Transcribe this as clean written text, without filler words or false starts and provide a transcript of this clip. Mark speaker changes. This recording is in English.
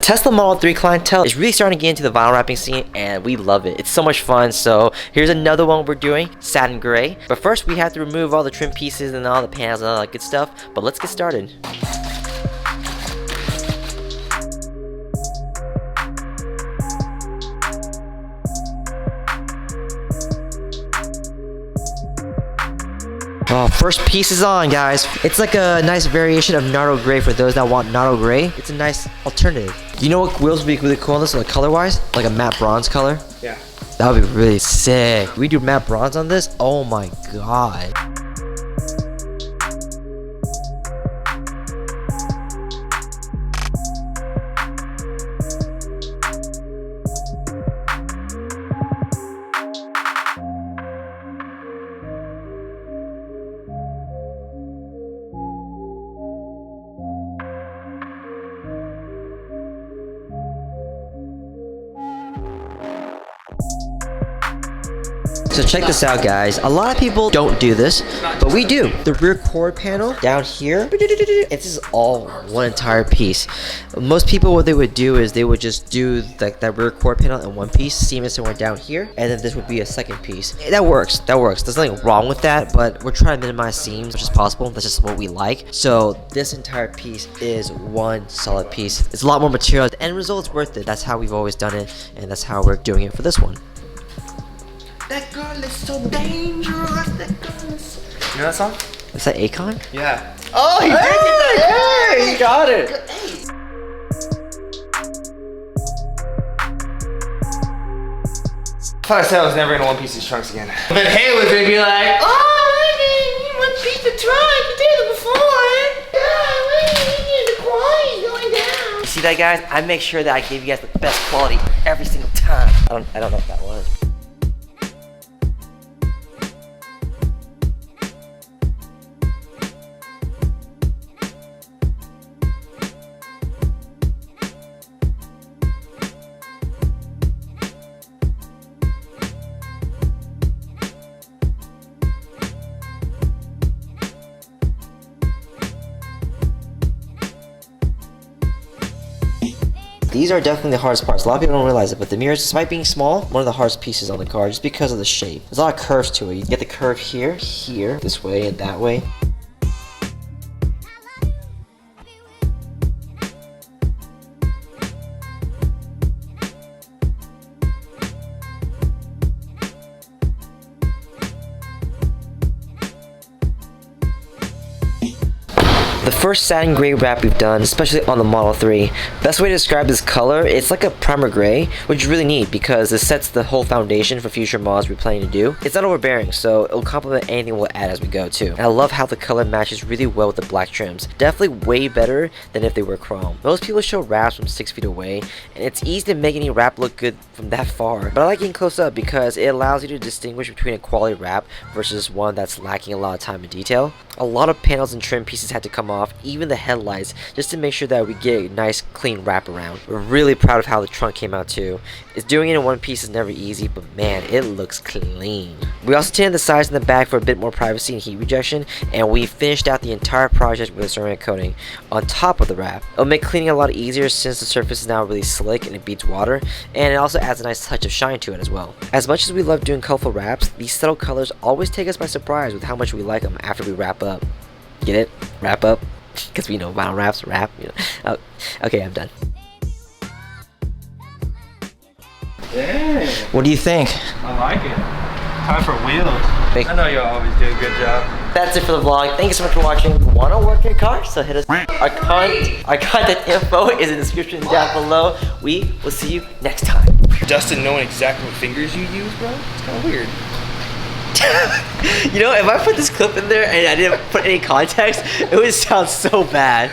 Speaker 1: Tesla Model 3 clientele is really starting to get into the vinyl wrapping scene, and we love it. It's so much fun. So here's another one we're doing, satin gray. But first we have to remove all the trim pieces and all the panels and all that good stuff. But let's get started. Oh, first piece is on, guys. It's like a nice variation of Nardo Gray for those that want Nardo Gray. It's a nice alternative. You know what wheels would be really cool on this, like color-wise? Like a matte bronze color?
Speaker 2: Yeah.
Speaker 1: That would be really sick. We do matte bronze on this? Oh my god. So check this out, guys. A lot of people don't do this, but we do. The rear quarter panel down here, it's just all one entire piece. Most people, what they would do is they would just do like that rear quarter panel in one piece, seam it somewhere down here, and then this would be a second piece. That works. That works. There's nothing wrong with that, but we're trying to minimize seams as much as possible. That's just what we like. So this entire piece is one solid piece. It's a lot more material. The end result's worth it. That's how we've always done it, and that's how we're doing it for this one.
Speaker 2: That girl is so dangerous. That girl is so... You know that song?
Speaker 1: Is that Akon?
Speaker 2: Yeah. Oh, he did get that. Hey, he got it. I thought I said I was never gonna one piece these trunks again. But Hay was gonna be like, oh, you one piece the trunk. You did it before. Yeah, the quality's going down.
Speaker 1: You see that, guys? I make sure that I give you guys the best quality every single time. I don't know what that was. These are definitely the hardest parts. A lot of people don't realize it, but the mirrors, despite being small, one of the hardest pieces on the car just because of the shape. There's a lot of curves to it. You get the curve here, here, this way, and that way. The first satin gray wrap we've done, especially on the Model 3, best way to describe this color, it's like a primer gray, which is really neat because it sets the whole foundation for future mods we're planning to do. It's not overbearing, so it'll complement anything we'll add as we go too. And I love how the color matches really well with the black trims. Definitely way better than if they were chrome. Most people show wraps from 6 feet away, and it's easy to make any wrap look good from that far. But I like getting close up because it allows you to distinguish between a quality wrap versus one that's lacking a lot of time and detail. A lot of panels and trim pieces had to come off, even the headlights, just to make sure that we get a nice clean wrap around. We're really proud of how the trunk came out too. Doing it in one piece is never easy, but man, it looks clean. We also tinted the sides and the back for a bit more privacy and heat rejection, and we finished out the entire project with a ceramic coating on top of the wrap. It'll make cleaning a lot easier since the surface is now really slick and it beats water, and it also adds a nice touch of shine to it as well. As much as we love doing colorful wraps, these subtle colors always take us by surprise with how much we like them after we wrap up. Get it? Wrap up? Because we know vinyl wraps, wrap, you know. Oh, okay, I'm done.
Speaker 2: Yeah.
Speaker 1: What do you think?
Speaker 2: I like it. Time for wheels. I know you always do a good job.
Speaker 1: That's it for the vlog. Thank you so much for watching. If you want to work your car, so hit us. Our contact info is in the description down below. We will see you next time.
Speaker 2: Justin knowing exactly what fingers you use, bro, it's kind of weird.
Speaker 1: You know, if I put this clip in there and I didn't put any context, it would sound so bad.